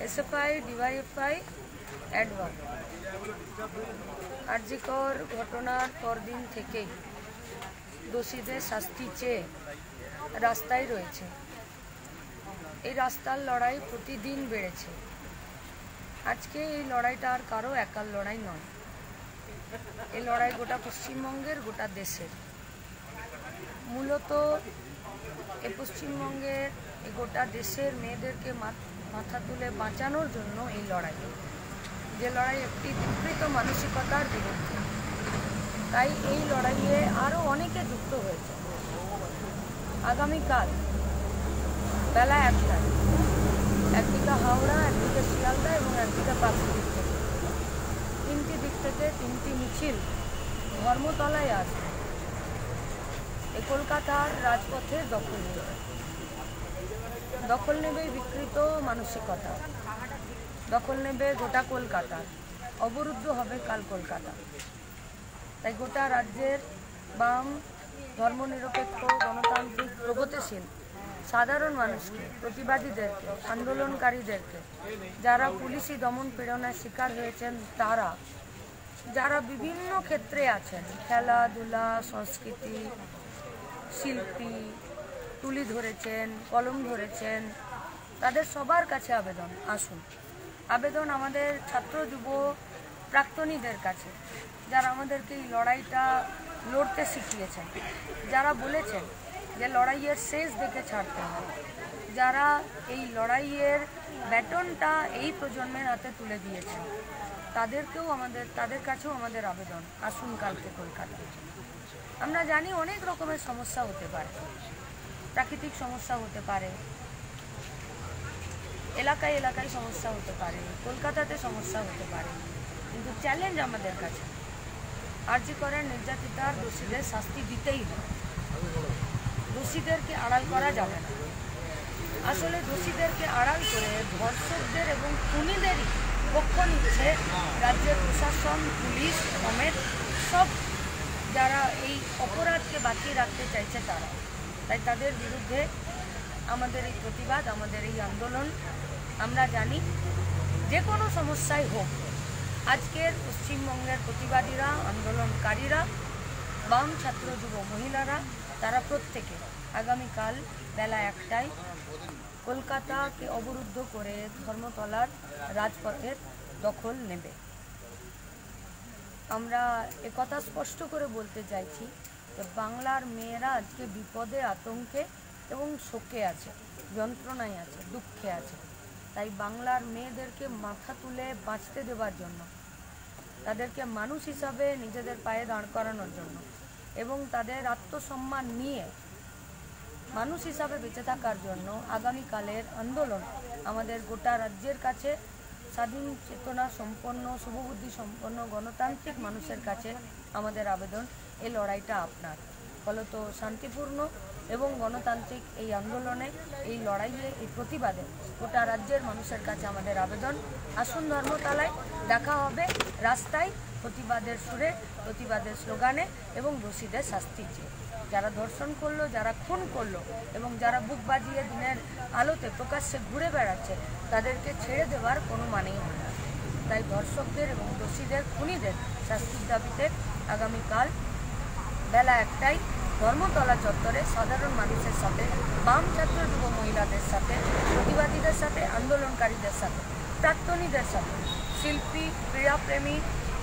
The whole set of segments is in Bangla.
এসএফআই ডিওয়াইএফআই অ্যাডভান্স আরজিকর ঘটনার পরদিন থেকেই দোষীদের শাস্তি চেয়ে রাস্তায় রয়েছে। এই রাস্তার লড়াই প্রতিদিন বেড়েছে। আজকে এই লড়াইটা আর কারো একার লড়াই নয়, এই লড়াই গোটা পশ্চিমবঙ্গের, গোটা দেশের। মূলত এই পশ্চিমবঙ্গের, এই গোটা দেশের মেয়েদেরকে মাথা তুলে বাঁচানোর জন্য এই লড়াই, যে লড়াই একটি বিকৃত মানসিকতার বিরুদ্ধে। তাই এই লড়াইয়ে আরও অনেকে যুক্ত হয়েছে। আগামীকাল বেলা 1টায় একদিকে হাওড়া, একদিকে শিয়ালদা এবং একদিকে পাঁচদিক থেকে, তিনটি দিক থেকে তিনটি মিছিল ধর্মতলায় আসবে। এই কলকাতার রাজপথে দখল নেবে বিকৃত মানসিকতা, দখল নেবে গোটা কলকাতা, অবরুদ্ধ হবে কাল কলকাতা। তাই গোটা রাজ্যের বাম, ধর্মনিরপেক্ষ, গণতান্ত্রিক, প্রগতিশীল সাধারণ মানুষকে, প্রতিবাদীদেরকে, আন্দোলনকারীদেরকে, যারা পুলিশি দমন পীড়নের শিকার হয়েছেন, তারা যারা বিভিন্ন ক্ষেত্রে আছেন, খেলাধুলা, সংস্কৃতি, শিল্পী, তুলি ধরেছেন, কলম ধরেছেন, তাদের সবার কাছে আবেদন, আসুন। আবেদন আমাদের ছাত্র যুব প্রাক্তনীদের কাছে, যারা আমাদেরকে এই লড়াইটা লড়তে শিখিয়েছেন, যারা বলেছেন যে লড়াইয়ের শেষ দেখে ছাড়তে হয়, যারা এই লড়াইয়ের ব্যাটনটা এই প্রজন্মের হাতে তুলে দিয়েছেন, তাদের কাছেও আমাদের আবেদন, আসুন কালকে কলকাতা। আমরা জানি অনেক রকমের সমস্যা হতে পারে, প্রাকৃতিক সমস্যা হতে পারে, এলাকায় এলাকায় সমস্যা হতে পারে, কলকাতাতে সমস্যা হতে পারে, কিন্তু চ্যালেঞ্জ আমাদের কাছে আরজি করের নির্যাতিতার দোষীদের শাস্তি দিতেই হবে। দোষীদেরকে আড়াল করা যাবে না। আসলে দোষীদেরকে আড়াল করে ধর্ষকদের এবং খুনিদেরই পক্ষ নিচ্ছে রাজ্যের প্রশাসন, পুলিশ সমেত সব যারা এই অপরাধকে বাঁচিয়ে রাখতে চাইছে তারা। তাই তাদের বিরুদ্ধে আমাদের এই প্রতিবাদ, আমাদের এই আন্দোলন। আমরা জানি যে কোনো সমস্যাই হোক, আজকের পশ্চিমবঙ্গের প্রতিবাদীরা, আন্দোলনকারীরা, বাম, ছাত্র, যুব, মহিলারা, তারা প্রত্যেকে আগামীকাল বেলা 1টায় কলকাতাকে অবরুদ্ধ করে ধর্মতলার রাজপথের দখল নেবে। আমরা একথা স্পষ্ট করে বলতে চাইছি যে বাংলার মেয়েরা আজকে বিপদে, আতঙ্কে এবং শোকে আছে, যন্ত্রণায় আছে, দুঃখে আছে। তাই বাংলার মেয়েদেরকে মাথা তুলে বাঁচতে দেওয়ার জন্য, তাদেরকে মানুষ হিসাবে নিজেদের পায়ে দাঁড় করানোর জন্য এবং তাদের আত্মসম্মান নিয়ে মানুষ হিসাবে বেঁচে থাকার জন্য আগামীকালের আন্দোলন আমাদের গোটা রাজ্যের কাছে, স্বাধীন চেতনা সম্পন্ন, শুভবুদ্ধি সম্পন্ন গণতান্ত্রিক মানুষের কাছে আমাদের আবেদন, এই লড়াইটা আপনার। ফলত শান্তিপূর্ণ এবং গণতান্ত্রিক এই আন্দোলনে, এই লড়াইয়ে, এই প্রতিবাদে গোটা রাজ্যের মানুষের কাছে আমাদের আবেদন, আসুন ধর্মতলায়, দেখা হবে রাস্তায়, প্রতিবাদের সুরে, প্রতিবাদের স্লোগানে এবং দোষীদের শাস্তি চেয়ে। যারা ধর্ষণ করলো, যারা খুন করলো এবং যারা বুক বাজিয়ে দিনের আলোতে প্রকাশ্যে ঘুরে বেড়াচ্ছে, তাদেরকে ছেড়ে দেওয়ার কোনো মানেই হয় না। তাই ধর্ষকদের এবং দোষীদের, খুনিদের শাস্তির দাবিতে আগামীকাল বেলা 1টায় ধর্মতলা চত্বরে সাধারণ মানুষের সাথে, বাম ছাত্র যুব মহিলাদের সাথে, প্রতিবাদীদের সাথে, আন্দোলনকারীদের সাথে, প্রাক্তনীদের সাথে, শিল্পী, ক্রীড়াপ্রেমী,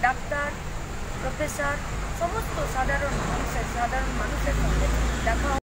ডাক্তার, প্রফেসর, সমস্ত সাধারণ মানুষের সাথে দেখা